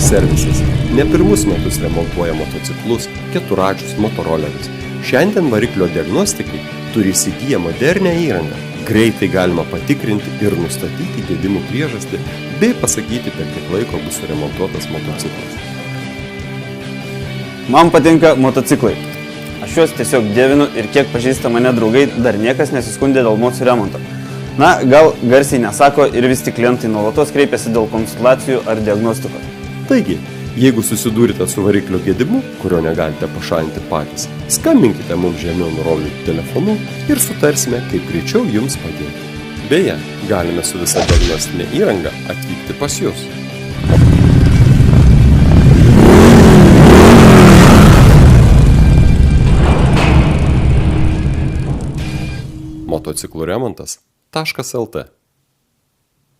Servisas ne pirmus metus remontuoja motociklus, keturračius, motorolerius. Šiandien variklio diagnostikai turi įsigiję modernę įrangą. Greitai galima patikrinti ir nustatyti gedimų priežastį bei pasakyti, per kiek laiko bus remontuotas motociklas. Man patinka motociklai. Aš juos tiesiog dievinu ir kiek pažįsta mane draugai, dar niekas nesiskundė dėl mocijų remonto. Na, gal garsiai nesako ir vis tik klientai nuolatos kreipiasi dėl konsultacijų ar diagnostikos. Taigi, jeigu susidūrite su variklio gedimu, kurio negalite pašalinti patys, skambinkite mums žemiau nurodytu telefonu ir sutarsime, kaip greičiau jums padėti. Beje, galime su visa diagnostinė įranga atvykti pas jus. Motociklų remontas.lt